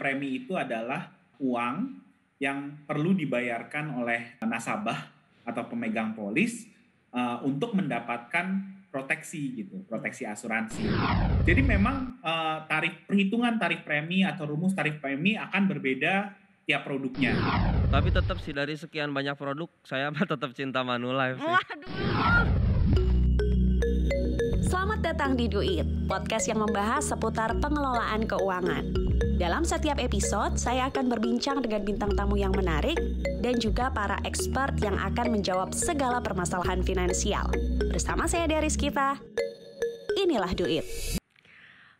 premi itu adalah uang yang perlu dibayarkan oleh nasabah atau pemegang polis untuk mendapatkan proteksi gitu, proteksi asuransi. Jadi memang perhitungan tarif premi atau rumus tarif premi akan berbeda tiap produknya. Tapi tetap sih dari sekian banyak produk, saya mah tetap cinta Manulife sih. Waduh. Selamat datang di Duit, podcast yang membahas seputar pengelolaan keuangan. Dalam setiap episode, saya akan berbincang dengan bintang tamu yang menarik dan juga para expert yang akan menjawab segala permasalahan finansial. Bersama saya Deris Kita, inilah Duit.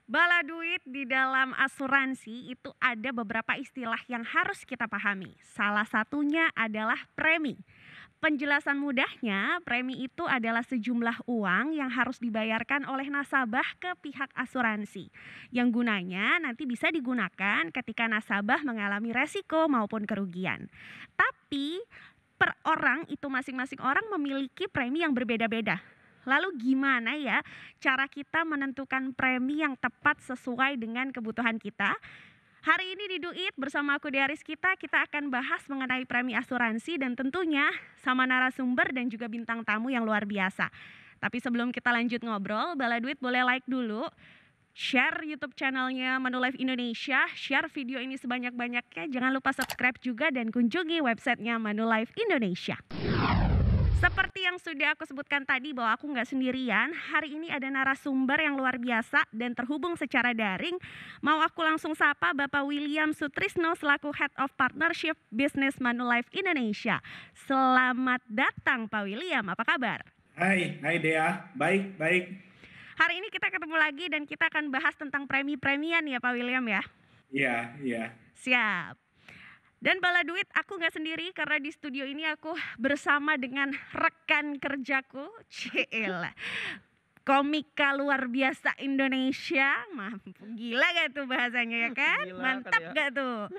Bala duit di dalam asuransi itu ada beberapa istilah yang harus kita pahami. Salah satunya adalah premi. Penjelasan mudahnya, premi itu adalah sejumlah uang yang harus dibayarkan oleh nasabah ke pihak asuransi. Yang gunanya nanti bisa digunakan ketika nasabah mengalami resiko maupun kerugian. Tapi per orang itu masing-masing orang memiliki premi yang berbeda-beda. Lalu gimana ya cara kita menentukan premi yang tepat sesuai dengan kebutuhan kita? Hari ini di Duit bersama aku Deris Kita akan bahas mengenai premi asuransi dan tentunya sama narasumber dan juga bintang tamu yang luar biasa. Tapi sebelum kita lanjut ngobrol, Bala Duit boleh like dulu, share YouTube channelnya Manulife Indonesia, share video ini sebanyak-banyaknya, jangan lupa subscribe juga dan kunjungi websitenya Manulife Indonesia. Seperti yang sudah aku sebutkan tadi bahwa aku nggak sendirian, hari ini ada narasumber yang luar biasa dan terhubung secara daring. Mau aku langsung sapa Bapak William Sutrisno selaku Head of Partnership Business Manulife Indonesia. Selamat datang Pak William, apa kabar? Hai Dea, baik. Hari ini kita ketemu lagi dan kita akan bahas tentang premi-premian ya Pak William ya? Iya. Siap. Dan Bala Duit, aku nggak sendiri karena di studio ini aku bersama dengan rekan kerjaku, komika luar biasa Indonesia. Gila gak tuh bahasanya ya kan? Gila, mantap gak tuh?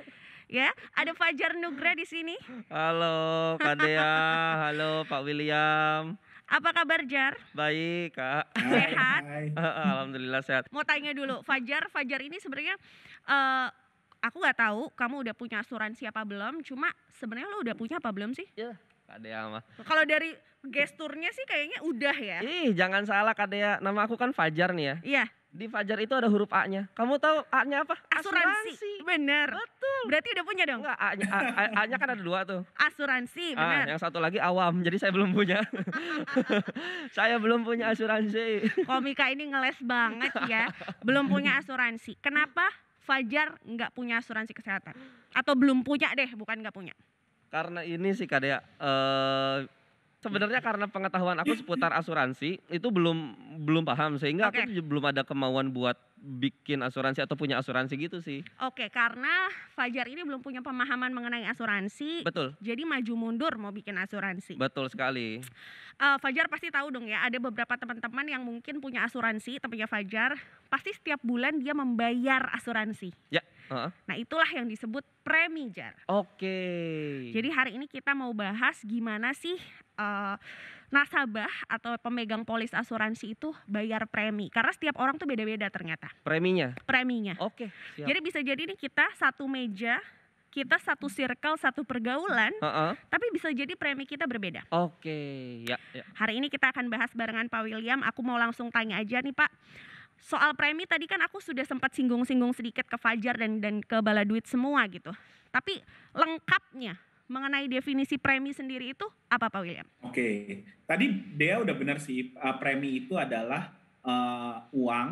Ya, ada Fajar Nugra di sini. Halo Kak Dea, halo Pak William. Apa kabar Jar? Baik Kak. Sehat? Alhamdulillah sehat. Mau tanya dulu, Fajar ini sebenarnya aku nggak tahu kamu udah punya asuransi apa belum, cuma sebenarnya lo udah punya apa belum sih? Ya, Kak Dea mah. Kalau dari gesturnya sih kayaknya udah ya. Jangan salah Kak Dea, nama aku kan Fajar nih ya. Iya. Di Fajar itu ada huruf A-nya. Kamu tahu A-nya apa? Asuransi. Bener. Betul. Berarti udah punya dong? Enggak, A-nya kan ada 2 tuh. Asuransi, bener. Yang satu lagi awam, jadi saya belum punya. Saya belum punya asuransi. Komika ini ngeles banget ya. Belum punya asuransi. Kenapa Fajar nggak punya asuransi kesehatan? Atau belum punya deh, bukan nggak punya? Karena ini sih Kak Dea, sebenarnya karena pengetahuan aku seputar asuransi itu belum paham, sehingga aku belum ada kemauan buat bikin asuransi atau punya asuransi gitu sih. Oke, karena Fajar ini belum punya pemahaman mengenai asuransi. Betul. Jadi maju mundur mau bikin asuransi. Betul sekali. Fajar pasti tahu dong ya, ada beberapa teman-teman yang mungkin punya asuransi, temannya Fajar, pasti setiap bulan dia membayar asuransi. Ya. Nah itulah yang disebut premi Jar. Oke. Jadi hari ini kita mau bahas gimana sih nasabah atau pemegang polis asuransi itu bayar premi. Karena setiap orang tuh beda-beda ternyata. Preminya? Oke, siap. Jadi bisa jadi nih kita satu meja, kita satu circle, satu pergaulan, tapi bisa jadi premi kita berbeda. Oke, ya. Hari ini kita akan bahas barengan Pak William. Aku mau langsung tanya aja nih Pak. Soal premi tadi kan aku sudah sempat singgung-singgung sedikit ke Fajar dan ke Bala Duit semua gitu. Tapi lengkapnya mengenai definisi premi sendiri itu apa Pak William? Oke, tadi Dea udah benar sih, premi itu adalah uang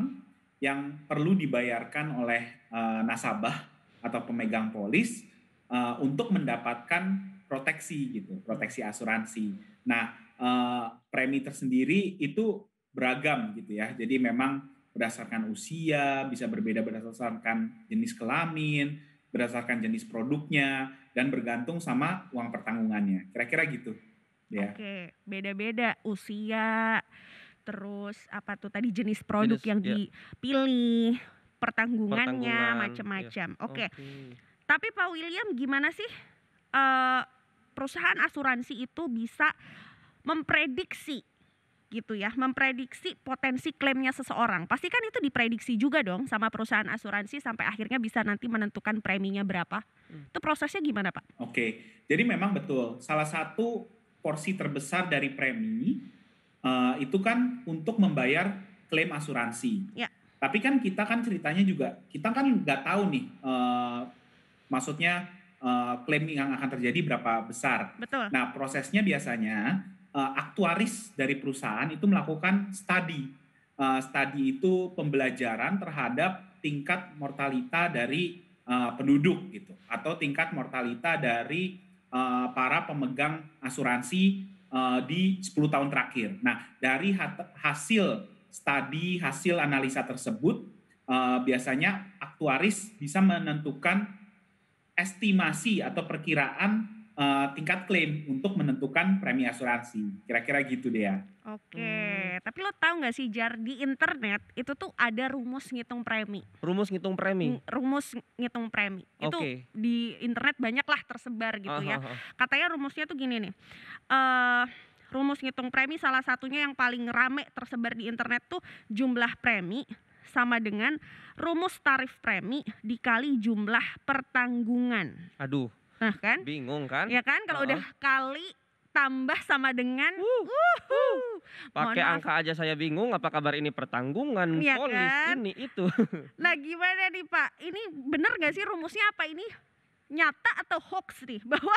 yang perlu dibayarkan oleh nasabah atau pemegang polis untuk mendapatkan proteksi gitu, proteksi asuransi. Nah, premi tersendiri itu beragam gitu ya. Jadi memang berdasarkan usia, bisa berbeda berdasarkan jenis kelamin, berdasarkan jenis produknya, dan bergantung sama uang pertanggungannya. Kira-kira gitu. Ya. Oke, beda-beda usia, terus apa tuh tadi jenis produk yang dipilih, pertanggungannya, macam-macam. Oke. Tapi Pak William, gimana sih perusahaan asuransi itu bisa memprediksi gitu ya, memprediksi potensi klaimnya seseorang. Pasti kan itu diprediksi juga dong sama perusahaan asuransi sampai akhirnya bisa nanti menentukan preminya berapa. Itu prosesnya gimana, Pak? Oke, jadi memang betul. Salah satu porsi terbesar dari premi itu kan untuk membayar klaim asuransi. Ya. Tapi kan kita kan ceritanya juga, kita kan nggak tahu nih, maksudnya klaim yang akan terjadi berapa besar. Betul. Nah, prosesnya biasanya aktuaris dari perusahaan itu melakukan studi. Studi itu pembelajaran terhadap tingkat mortalita dari penduduk gitu, atau tingkat mortalita dari para pemegang asuransi di 10 tahun terakhir. Nah, dari hasil studi, hasil analisa tersebut, biasanya aktuaris bisa menentukan estimasi atau perkiraan tingkat klaim untuk menentukan premi asuransi. Kira-kira gitu deh ya. Oke, tapi lo tahu nggak sih Jar, di internet itu tuh ada rumus ngitung premi. Rumus ngitung premi? Rumus ngitung premi. Itu di internet banyak lah tersebar gitu ya. Katanya rumusnya tuh gini nih, rumus ngitung premi salah satunya yang paling rame tersebar di internet tuh jumlah premi sama dengan rumus tarif premi dikali jumlah pertanggungan. Aduh, nah kan? Bingung kan? Ya kan, kalau udah kali tambah sama dengan pakai angka aja saya bingung, apa kabar ini pertanggungan, ya polis, kan? ini itu. Nah gimana nih Pak, ini bener gak sih rumusnya, apa ini nyata atau hoax nih, bahwa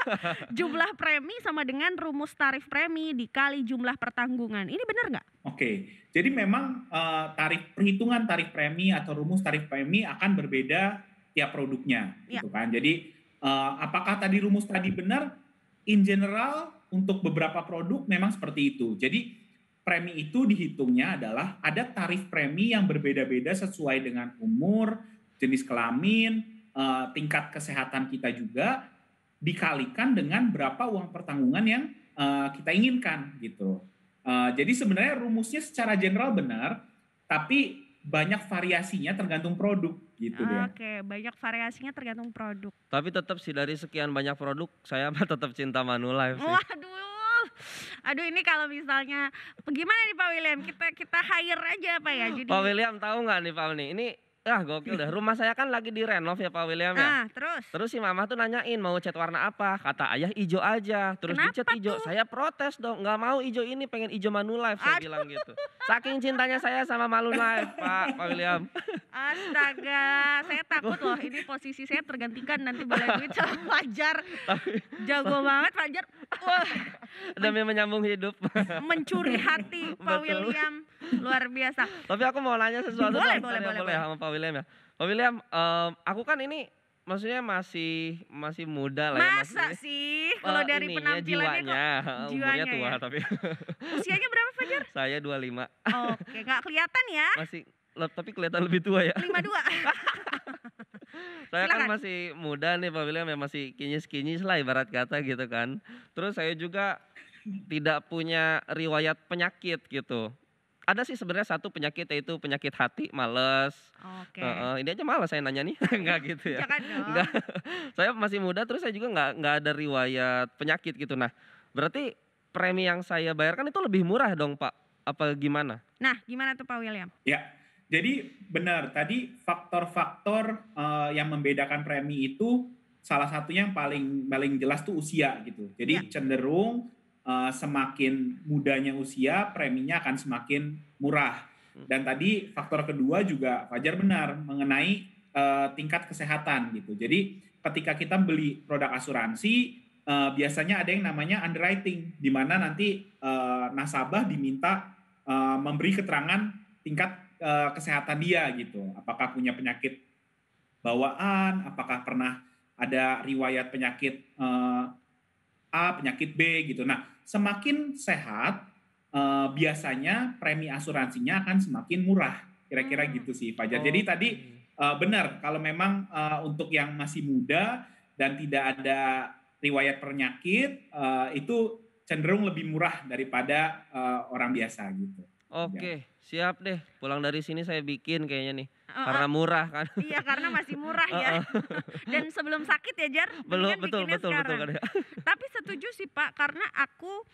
jumlah premi sama dengan rumus tarif premi dikali jumlah pertanggungan, ini bener nggak? Oke, jadi memang perhitungan tarif premi atau rumus tarif premi akan berbeda tiap produknya, gitu kan. Jadi apakah tadi rumus tadi benar? In general untuk beberapa produk memang seperti itu. Jadi premi itu dihitungnya adalah ada tarif premi yang berbeda-beda sesuai dengan umur, jenis kelamin, tingkat kesehatan kita juga, dikalikan dengan berapa uang pertanggungan yang kita inginkan gitu. Jadi sebenarnya rumusnya secara general benar, tapi banyak variasinya tergantung produk gitu dia. Oke, banyak variasinya tergantung produk. Tapi tetap sih dari sekian banyak produk saya mah tetap cinta Manulife sih. Aduh ini kalau misalnya gimana nih Pak William, kita hire aja apa ya? Jadi Pak William tahu nggak nih Pak nih, ini gokil dah. Rumah saya kan lagi direnov ya Pak William ya. Terus si mama tuh nanyain mau cat warna apa. Kata ayah hijau aja. Terus dicat hijau. Saya protes dong. Nggak mau hijau ini, pengen hijau Manulife. Saya bilang gitu. Saking cintanya saya sama Manulife Pak William. Astaga, saya takut loh. Ini posisi saya tergantikan nanti boleh duit sama Fajar. Jago banget Fajar. Wah. Demi menyambung hidup. Mencuri hati Pak William. Luar biasa. Tapi aku mau nanya sesuatu. Boleh sama Pak William ya. Pak William, aku kan ini maksudnya masih muda lah ya. Masa sih? Kalau dari penampilannya jiwanya tua ya? Tapi usianya berapa Fajar? Saya 25. Oke, gak kelihatan ya? Masih, tapi kelihatan lebih tua ya. 52. Saya kan masih muda nih Pak William ya, masih kinyis-kinyis lah ibarat kata gitu kan. Terus saya juga tidak punya riwayat penyakit gitu. Ada sih sebenarnya satu penyakit, yaitu penyakit hati, males. Ini aja malas saya nanya nih. Enggak gitu ya. Jangan dong. Enggak. Saya masih muda, terus saya juga enggak ada riwayat penyakit gitu. Nah, berarti premi yang saya bayarkan itu lebih murah dong Pak? Apa gimana? Nah, gimana tuh Pak William? Ya, jadi benar. Tadi faktor-faktor yang membedakan premi itu salah satunya yang paling jelas tuh usia gitu. Jadi cenderung semakin mudanya usia, preminya akan semakin murah. Dan tadi faktor kedua juga Fajar benar mengenai tingkat kesehatan gitu. Jadi ketika kita beli produk asuransi, biasanya ada yang namanya underwriting, di mana nanti nasabah diminta memberi keterangan tingkat kesehatan dia gitu. Apakah punya penyakit bawaan, apakah pernah ada riwayat penyakit A, penyakit B gitu. Nah, semakin sehat, biasanya premi asuransinya akan semakin murah. Kira-kira gitu sih, Fajar. Jadi tadi benar, kalau memang untuk yang masih muda dan tidak ada riwayat penyakit, itu cenderung lebih murah daripada orang biasa gitu. Oke, siap deh. Pulang dari sini saya bikin kayaknya nih. Karena murah kan. Iya, karena masih murah ya. Dan sebelum sakit ya, Jar. Belum, Betul. Tapi setuju sih Pak, karena aku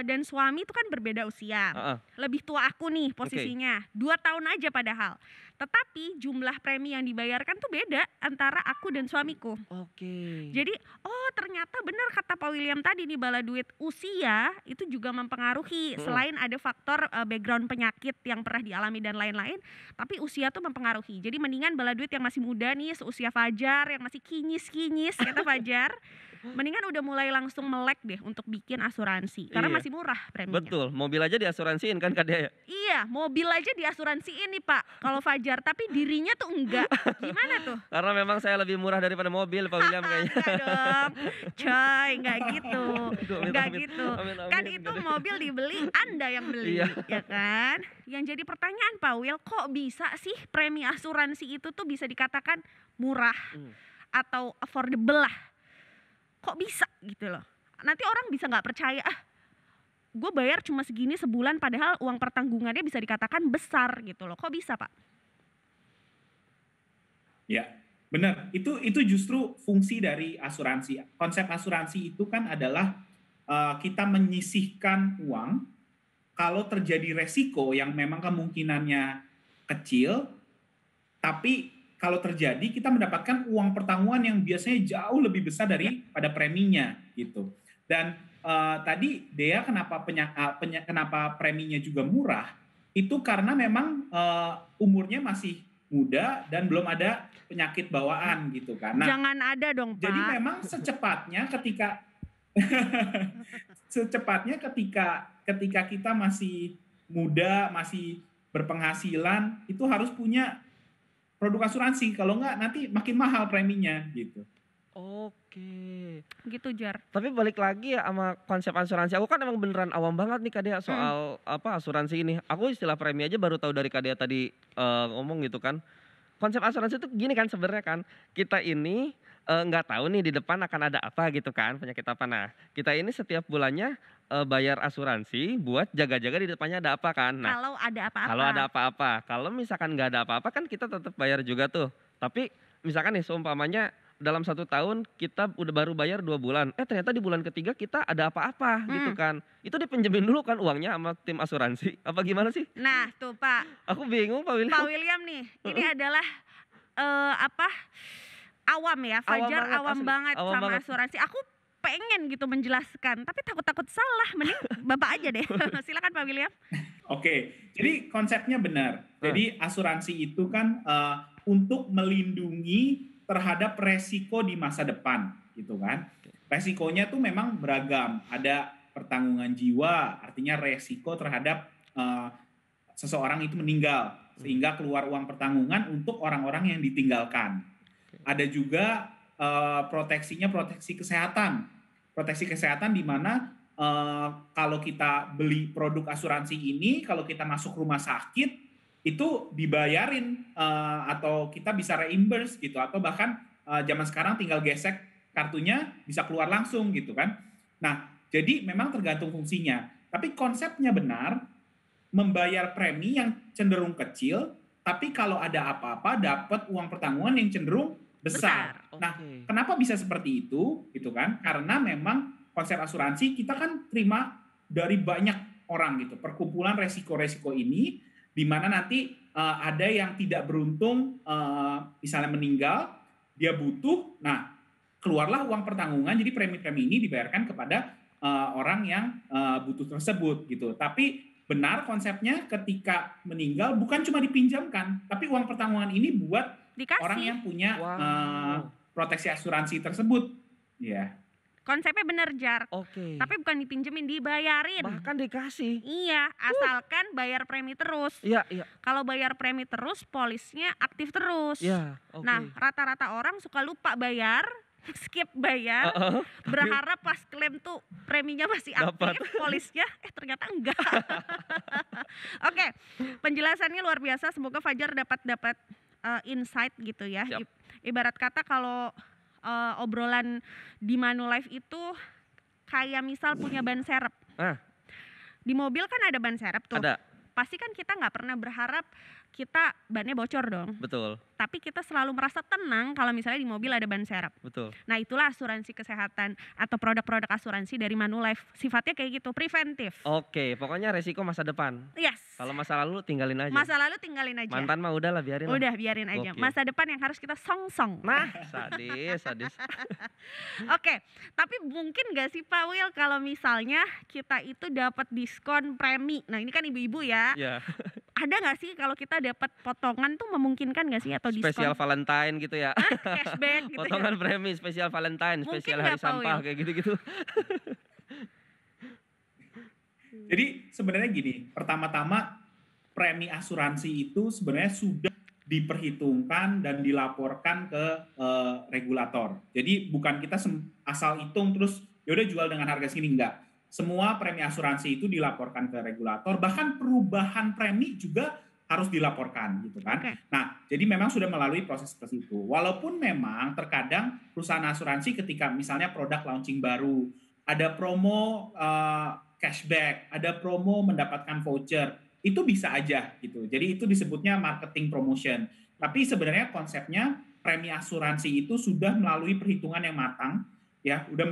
dan suami itu kan berbeda usia. Lebih tua aku nih posisinya. 2 tahun aja padahal. Tetapi jumlah premi yang dibayarkan tuh beda antara aku dan suamiku. Oke. Jadi, ternyata benar kata Pak William tadi nih, bala duit usia itu juga mempengaruhi. Selain ada faktor background penyakit yang pernah dialami dan lain-lain, tapi usia tuh mempengaruhi. Jadi mendingan bala duit yang masih muda nih, seusia Fajar, yang masih kinyis-kinyis kata Fajar, mendingan udah mulai langsung melek deh untuk bikin asuransi. Karena masih murah preminya. Betul, mobil aja diasuransiin kan Kak Dea ya? Iya, mobil aja diasuransiin nih Pak, kalau Fajar, tapi dirinya tuh enggak. Gimana tuh? Karena memang saya lebih murah daripada mobil Pak William kayaknya. Enggak dong, coy, enggak gitu. Enggak gitu. Kan itu mobil dibeli, Anda yang beli, ya kan? Yang jadi pertanyaan Pak Wil, kok bisa sih premi asuransi itu tuh bisa dikatakan murah atau affordable lah? Kok bisa gitu loh. Nanti orang bisa gak percaya, gue bayar cuma segini sebulan padahal uang pertanggungannya bisa dikatakan besar gitu loh. Kok bisa Pak? Ya, benar. Itu justru fungsi dari asuransi. Konsep asuransi itu kan adalah kita menyisihkan uang kalau terjadi resiko yang memang kemungkinannya kecil, tapi kalau terjadi kita mendapatkan uang pertanggungan yang biasanya jauh lebih besar daripada preminya gitu. Dan tadi Dea kenapa preminya juga murah itu karena memang umurnya masih muda dan belum ada penyakit bawaan gitu kan. Nah, jangan ada dong Pak. Jadi memang secepatnya ketika kita masih muda, masih berpenghasilan, itu harus punya produk asuransi, kalau enggak nanti makin mahal preminya gitu. Oke. Gitu Jar. Tapi balik lagi ya sama konsep asuransi. Aku kan emang beneran awam banget nih Kak Dea soal asuransi ini. Aku istilah premi aja baru tahu dari Kak Dea tadi ngomong gitu kan. Konsep asuransi itu gini kan sebenarnya kan. Kita ini nggak tahu nih di depan akan ada apa gitu kan, penyakit apa. Nah, kita ini setiap bulannya bayar asuransi buat jaga-jaga di depannya ada apa kan. Nah, kalau ada apa-apa. Kalau ada apa-apa. Kalau misalkan nggak ada apa-apa kan kita tetap bayar juga tuh. Tapi misalkan nih seumpamanya dalam 1 tahun kita udah baru bayar 2 bulan. Ternyata di bulan ketiga kita ada apa-apa gitu kan. Itu dipinjemin dulu kan uangnya sama tim asuransi. Apa gimana sih? Nah tuh Pak. Aku bingung Pak William. Pak William nih, ini adalah awam ya. Fajar awam banget sama asuransi. Aku pengen gitu menjelaskan, tapi takut salah. Mending Bapak aja deh. Silakan Pak William. Oke, jadi konsepnya benar. Jadi asuransi itu kan untuk melindungi terhadap resiko di masa depan, gitu kan. Resikonya tuh memang beragam. Ada pertanggungan jiwa, artinya resiko terhadap seseorang itu meninggal, sehingga keluar uang pertanggungan untuk orang-orang yang ditinggalkan. Ada juga proteksi kesehatan. Proteksi kesehatan di mana kalau kita beli produk asuransi ini, kalau kita masuk rumah sakit, itu dibayarin atau kita bisa reimburse gitu, atau bahkan zaman sekarang tinggal gesek kartunya bisa keluar langsung gitu kan. Nah, jadi memang tergantung fungsinya. Tapi konsepnya benar, membayar premi yang cenderung kecil, tapi kalau ada apa-apa dapat uang pertanggungan yang cenderung besar. Nah, kenapa bisa seperti itu gitu kan? Karena memang konsep asuransi kita kan terima dari banyak orang gitu, perkumpulan resiko-resiko ini, di mana nanti ada yang tidak beruntung, misalnya meninggal, dia butuh, nah keluarlah uang pertanggungan, jadi premi-premi ini dibayarkan kepada orang yang butuh tersebut gitu. Tapi benar konsepnya ketika meninggal bukan cuma dipinjamkan, tapi uang pertanggungan ini buat dikasih orang yang punya proteksi asuransi tersebut. Ya. Konsepnya bener Jar. Tapi bukan dipinjemin, dibayarin. Bahkan dikasih. Iya, asalkan bayar premi terus. Iya. Kalau bayar premi terus, polisnya aktif terus. Iya. Nah, rata-rata orang suka lupa bayar, skip bayar, berharap pas klaim tuh preminya masih aktif, polisnya ternyata enggak. Oke, penjelasannya luar biasa. Semoga Fajar dapat insight gitu ya. Ibarat kata kalau obrolan di Manulife itu kayak misal punya ban serep. Di mobil kan ada ban serep tuh. Ada. pasti kan kita nggak pernah berharap kita bannya bocor dong. Betul. Tapi kita selalu merasa tenang kalau misalnya di mobil ada ban serep. Betul. Nah itulah asuransi kesehatan atau produk-produk asuransi dari Manulife. Sifatnya kayak gitu, preventif. Oke, pokoknya resiko masa depan. Yes. Kalau masa lalu tinggalin aja. Masa lalu tinggalin aja. Mantan mah udah lah, biarin lah. Udah biarin aja. Gokil. Masa depan yang harus kita song-song. Nah, sadis. Oke, tapi mungkin gak sih Pak Will kalau misalnya kita itu dapat diskon premi. Nah ini kan ibu-ibu ya. Iya. Ada gak sih kalau kita dapat potongan tuh memungkinkan gak sih atau diskon? Spesial Valentine gitu ya. Cashback gitu. Potongan premi, spesial Valentine, Mungkin spesial nggak, hari sampah Will? kayak gitu-gitu. Jadi sebenarnya gini, pertama-tama premi asuransi itu sebenarnya sudah diperhitungkan dan dilaporkan ke regulator. Jadi bukan kita asal hitung terus yaudah jual dengan harga segini, enggak. Semua premi asuransi itu dilaporkan ke regulator, bahkan perubahan premi juga harus dilaporkan gitu kan. Okay. Nah, jadi memang sudah melalui proses seperti itu. Walaupun memang terkadang perusahaan asuransi ketika misalnya produk launching baru, ada promo cashback, ada promo mendapatkan voucher, itu bisa aja gitu. Jadi itu disebutnya marketing promotion. Tapi sebenarnya konsepnya premi asuransi itu sudah melalui perhitungan yang matang, ya, udah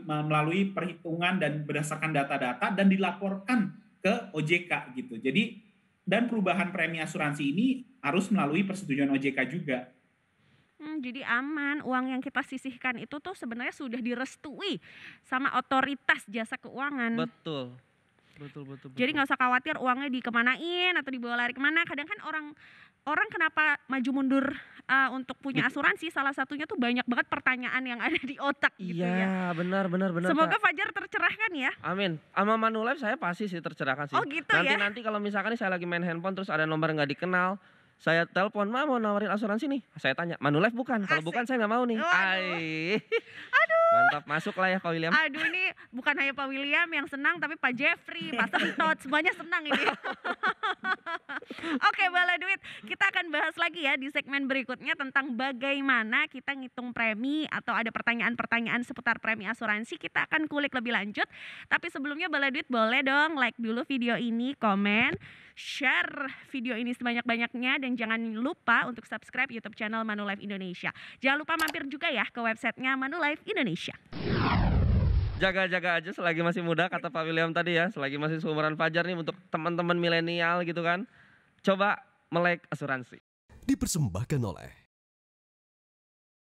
melalui perhitungan dan berdasarkan data-data dan dilaporkan ke OJK gitu. Jadi dan perubahan premi asuransi ini harus melalui persetujuan OJK juga. Jadi aman, uang yang kita sisihkan itu tuh sebenarnya sudah direstui sama otoritas jasa keuangan. Betul. Jadi nggak usah khawatir uangnya dikemanain atau dibawa lari kemana. Kadang kan orang kenapa maju mundur untuk punya asuransi, salah satunya tuh banyak banget pertanyaan yang ada di otak gitu ya. Iya, benar. Semoga Kak. Fajar tercerahkan ya. Amin. Sama Manulife saya pasti sih tercerahkan sih. Oh gitu ya. Nanti kalau misalkan nih saya lagi main handphone terus ada nomor nggak dikenal, saya telepon, "Ma, mau nawarin asuransi nih." Saya tanya, "Manulife bukan?" Kalau bukan saya nggak mau nih. Aduh. Mantap, masuk lah ya Pak William. Aduh, ini bukan hanya Pak William yang senang, tapi Pak Jeffrey, Pak Sentot, semuanya senang ini. Oke, Bala Duit, kita akan bahas lagi ya di segmen berikutnya tentang bagaimana kita ngitung premi atau ada pertanyaan-pertanyaan seputar premi asuransi. Kita akan kulik lebih lanjut. Tapi sebelumnya Bala Duit boleh dong like dulu video ini, komen, share video ini sebanyak-banyaknya, dan jangan lupa untuk subscribe YouTube channel Manulife Indonesia. Jangan lupa mampir juga ya ke websitenya Manulife Indonesia. Jaga-jaga aja selagi masih muda, kata Pak William tadi ya, selagi masih seumuran Fajar nih, untuk teman-teman milenial gitu kan, coba melek asuransi. Dipersembahkan oleh